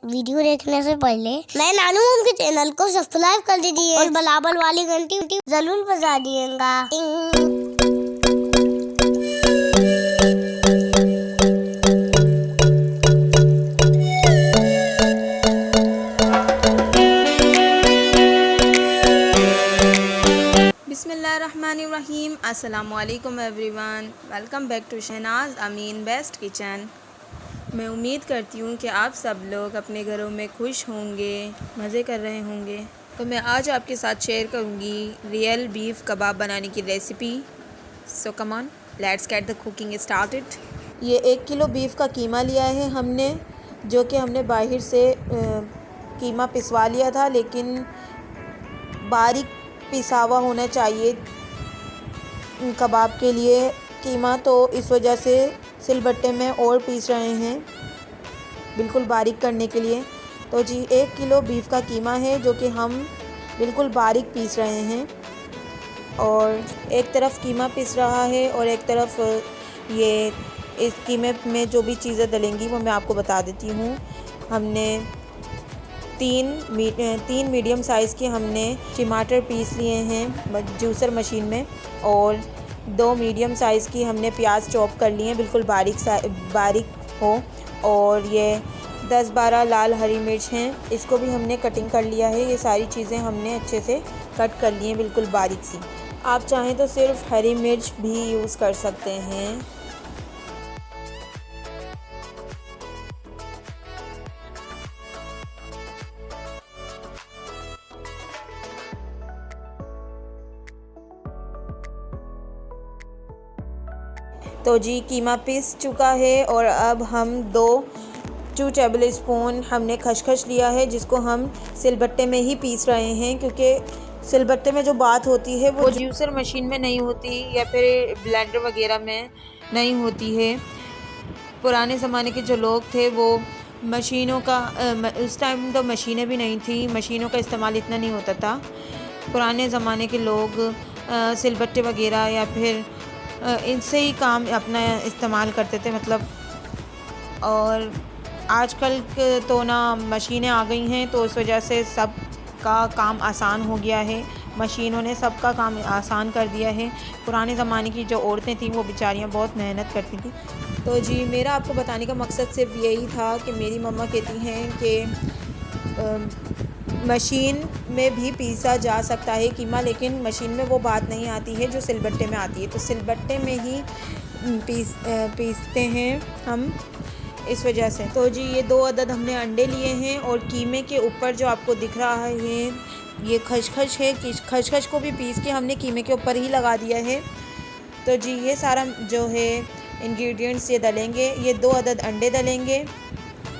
Video देखने से पहले मैं नानू मॉम के चैनल को सब्सक्राइब कर दीजिए और बराबर वाली घंटी जरूर बजा दिएगा। बिस्मिल्लाहिर्रहमानिर्रहीम। अस्सलामुअलैकुम everyone, welcome back to Shahnaz Amin best kitchen. मैं उम्मीद करती हूँ कि आप सब लोग अपने घरों में खुश होंगे, मज़े कर रहे होंगे। तो मैं आज आपके साथ शेयर करूँगी रियल बीफ कबाब बनाने की recipe. So come on, let's get the cooking started. ये 1 किलो बीफ का कीमा लिया है हमने, जो कि हमने बाहर से कीमा पिसवा लिया था, लेकिन बारीक पिसा हुआ होना चाहिए कबाब के लिए कीमा, तो इस वजह से सिलबट्टे में और पीस रहे हैं बिल्कुल बारीक करने के लिए। तो जी 1 किलो बीफ का कीमा है जो कि हम बिल्कुल बारीक पीस रहे हैं, और एक तरफ कीमा पिस रहा है और एक तरफ ये इस कीमे में जो भी चीज़ें डलेंगी वो मैं आपको बता देती हूँ। हमने तीन मीडियम साइज़ के हमने टमाटर पीस लिए हैं जूसर मशीन में, और 2 मीडियम साइज़ की हमने प्याज चॉप कर लिए हैं बिल्कुल बारीक हो, और ये 10-12 लाल हरी मिर्च हैं, इसको भी हमने कटिंग कर लिया है। ये सारी चीज़ें हमने अच्छे से कट कर ली हैं बिल्कुल बारीक सी। आप चाहें तो सिर्फ हरी मिर्च भी यूज़ कर सकते हैं। तो जी कीमा पिस चुका है, और अब हम 2 टेबल स्पून हमने खसखस लिया है, जिसको हम सिलबट्टे में ही पीस रहे हैं, क्योंकि सिलबट्टे में जो बात होती है वो जूसर मशीन में नहीं होती या फिर ब्लेंडर वगैरह में नहीं होती है। पुराने ज़माने के जो लोग थे वो मशीनों का उस टाइम तो मशीनें भी नहीं थी, मशीनों का इस्तेमाल इतना नहीं होता था। पुराने ज़माने के लोग सिलबट्टे वगैरह या फिर इनसे ही काम अपना इस्तेमाल करते थे मतलब। और आजकल तो ना मशीनें आ गई हैं, तो इस वजह से सब का काम आसान हो गया है, मशीनों ने सबका काम आसान कर दिया है। पुराने ज़माने की जो औरतें थीं वो बेचारियाँ बहुत मेहनत करती थी। तो जी मेरा आपको बताने का मकसद सिर्फ यही था कि मेरी मम्मा कहती हैं कि मशीन में भी पीसा जा सकता है कीमा, लेकिन मशीन में वो बात नहीं आती है जो सिलबट्टे में आती है। तो सिलबट्टे में ही पीसते हैं हम, इस वजह से। तो जी ये 2 अदद हमने अंडे लिए हैं, और कीमे के ऊपर जो आपको दिख रहा है ये खसखस है, खसखस को भी पीस के हमने कीमे के ऊपर ही लगा दिया है। तो जी ये सारा जो है इंग्रेडिएंट्स ये डलेंगे, ये 2 अदद अंडे डलेंगे,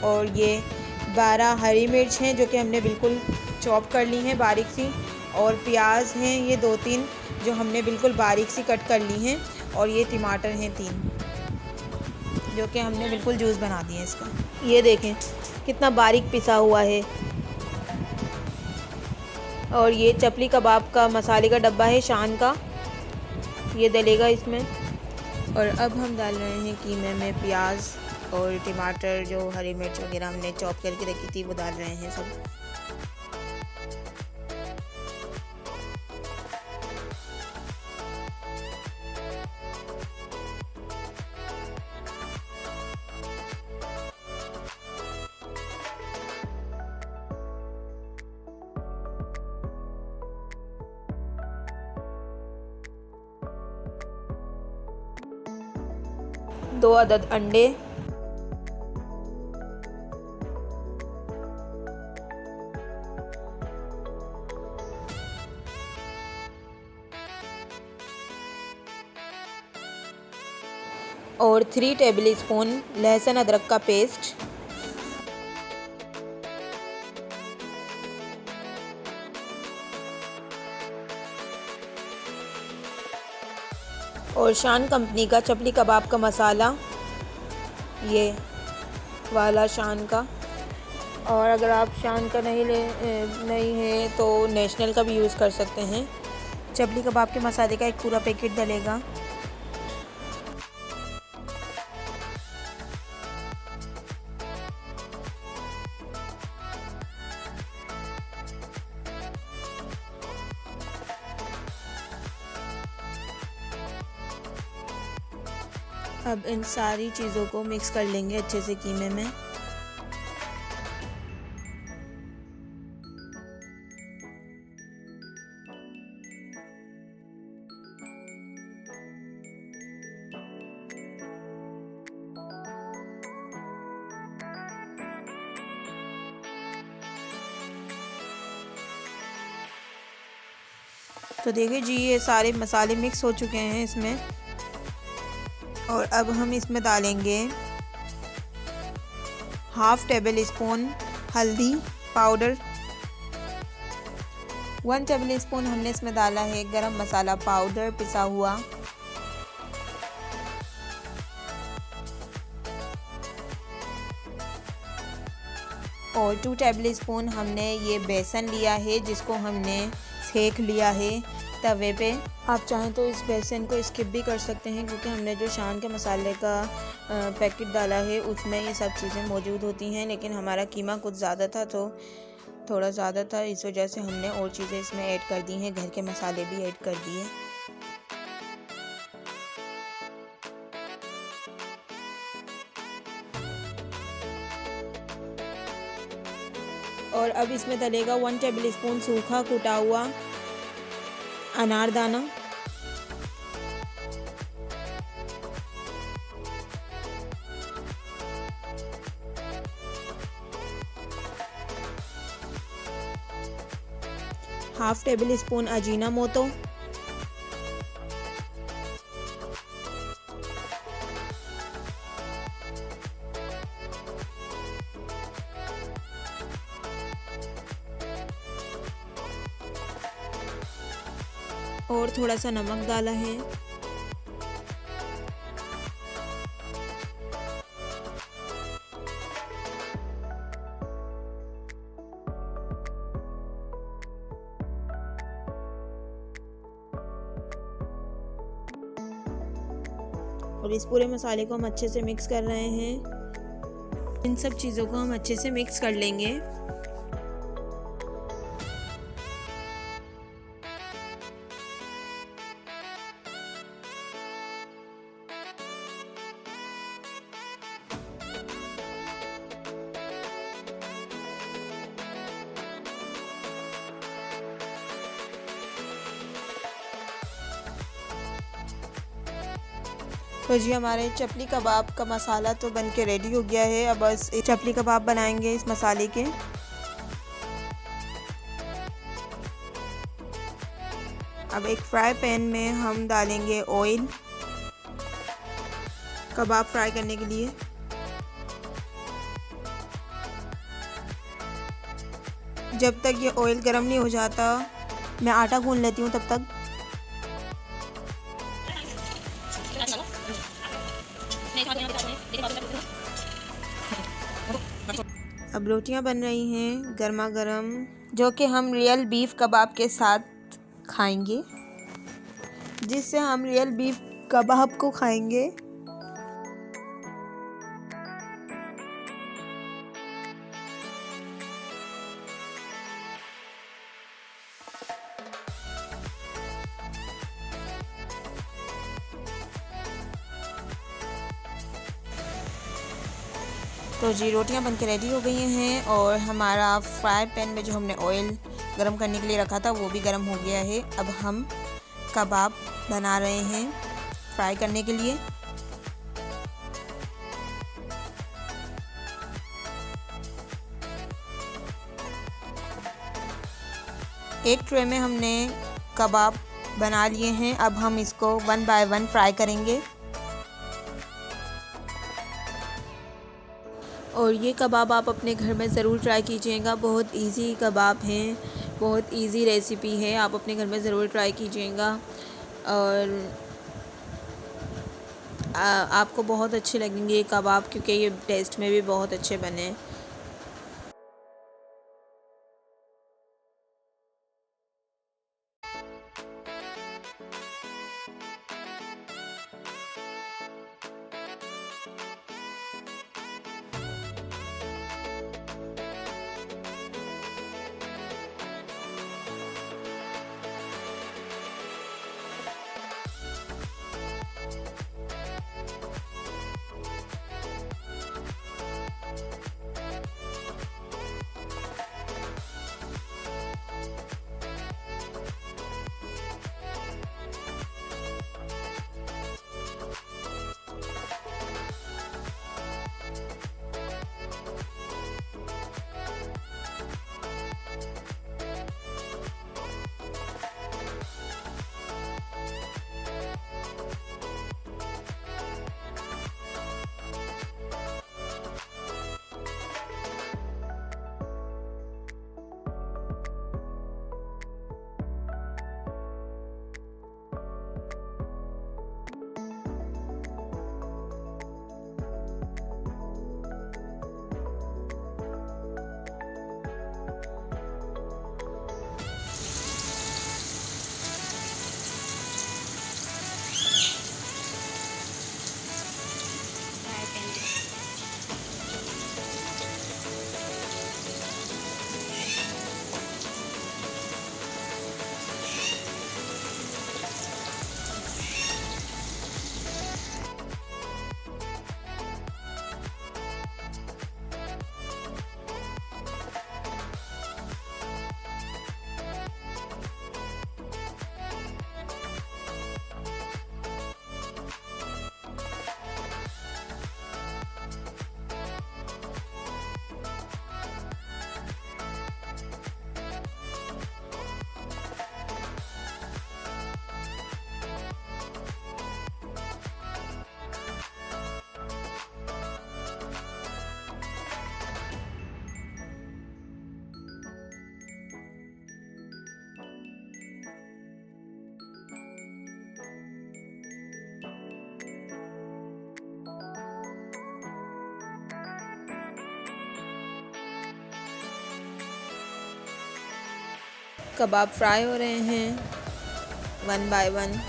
और ये 12 हरी मिर्च हैं जो कि हमने बिल्कुल चॉप कर ली हैं बारीक सी, और प्याज हैं ये 2-3 जो हमने बिल्कुल बारीक सी कट कर ली हैं, और ये टमाटर हैं 3 जो कि हमने बिल्कुल जूस बना दिए इसका। ये देखें कितना बारीक पिसा हुआ है। और ये चपली कबाब का मसाले का डब्बा है शान का, ये डलेगा इसमें। और अब हम डाल रहे हैं कीमे में प्याज और टमाटर, जो हरी मिर्च वगैरह हमने चॉप करके रखी थी वो डाल रहे हैं सब। दो अदद अंडे, और 3 टेबल स्पून लहसुन अदरक का पेस्ट, और शान कंपनी का चपली कबाब का मसाला, ये वाला शान का। और अगर आप शान का नहीं है तो नेशनल का भी यूज़ कर सकते हैं। चपली कबाब के मसाले का एक पूरा पैकेट डलेगा। अब इन सारी चीज़ों को मिक्स कर लेंगे अच्छे से कीमे में। तो देखिए जी, ये सारे मसाले मिक्स हो चुके हैं इसमें। और अब हम इसमें डालेंगे हाफ टेबल स्पून हल्दी पाउडर, 1 टेबल स्पून हमने इसमें डाला है गरम मसाला पाउडर पिसा हुआ, और 2 टेबल स्पून हमने ये बेसन लिया है जिसको हमने सेक लिया है तवे पे। आप चाहें तो इस बेसन को स्किप भी कर सकते हैं क्योंकि हमने जो शान के मसाले का पैकेट डाला है उसमें ये सब चीज़ें मौजूद होती हैं, लेकिन हमारा कीमा कुछ ज़्यादा था तो थोड़ा ज़्यादा था, इस वजह से हमने और चीज़ें इसमें ऐड कर दी हैं, घर के मसाले भी ऐड कर दिए। और अब इसमें डलेगा 1 टेबल स्पून सूखा कुटा हुआ अनारदाना, हाफ टेबल स्पून अजीना मोतो, और थोड़ा सा नमक डाला है। और इस पूरे मसाले को हम अच्छे से मिक्स कर रहे हैं। इन सब चीज़ों को हम अच्छे से मिक्स कर लेंगे। तो जी हमारे चपली कबाब का मसाला तो बन के रेडी हो गया है। अब बस चपली कबाब बनाएंगे इस मसाले के। अब एक फ्राई पैन में हम डालेंगे ऑयल कबाब फ्राई करने के लिए। जब तक ये ऑयल गर्म नहीं हो जाता मैं आटा गूंद लेती हूँ तब तक। अब रोटियां बन रही हैं गर्मा गर्म, जो कि हम रियल बीफ कबाब के साथ खाएंगे, जिससे हम रियल बीफ कबाब को खाएंगे। तो जी रोटियां बनके रेडी हो गई हैं और हमारा फ्राई पैन में जो हमने ऑयल गरम करने के लिए रखा था वो भी गरम हो गया है। अब हम कबाब बना रहे हैं फ्राई करने के लिए। एक ट्रे में हमने कबाब बना लिए हैं। अब हम इसको 1 बाय 1 फ्राई करेंगे। और ये कबाब आप अपने घर में ज़रूर ट्राई कीजिएगा। बहुत इजी कबाब हैं, बहुत इजी रेसिपी है, आप अपने घर में ज़रूर ट्राई कीजिएगा और आपको बहुत अच्छे लगेंगे ये कबाब, क्योंकि ये टेस्ट में भी बहुत अच्छे बने। कबाब फ्राई हो रहे हैं वन बाय वन।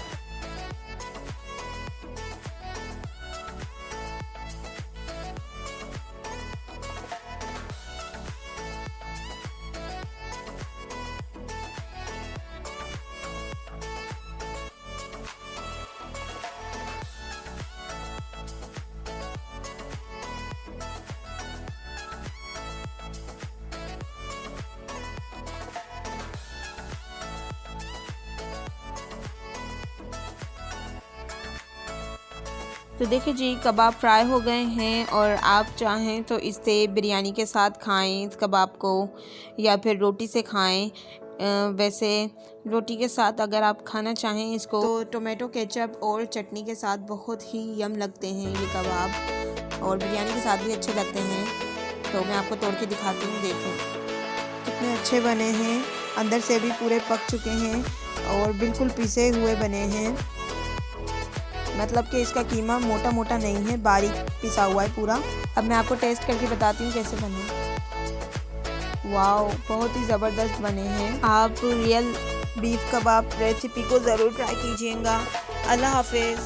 तो देखिए जी, कबाब फ्राई हो गए हैं और आप चाहें तो इसे बिरयानी के साथ खाएं इस कबाब को, या फिर रोटी से खाएं। वैसे रोटी के साथ अगर आप खाना चाहें इसको तो टोमेटो केचप और चटनी के साथ बहुत ही यम लगते हैं ये कबाब, और बिरयानी के साथ भी अच्छे लगते हैं। तो मैं आपको तोड़ के दिखाती हूँ, देखें कितने अच्छे बने हैं, अंदर से भी पूरे पक चुके हैं और बिल्कुल पिसे हुए बने हैं। मतलब कि इसका कीमा मोटा मोटा नहीं है, बारीक पिसा हुआ है पूरा। अब मैं आपको टेस्ट करके बताती हूँ कैसे बने। वाओ, बहुत ही ज़बरदस्त बने हैं। आप रियल बीफ कबाब रेसिपी को ज़रूर ट्राई कीजिएगा। अल्लाह हाफिज़।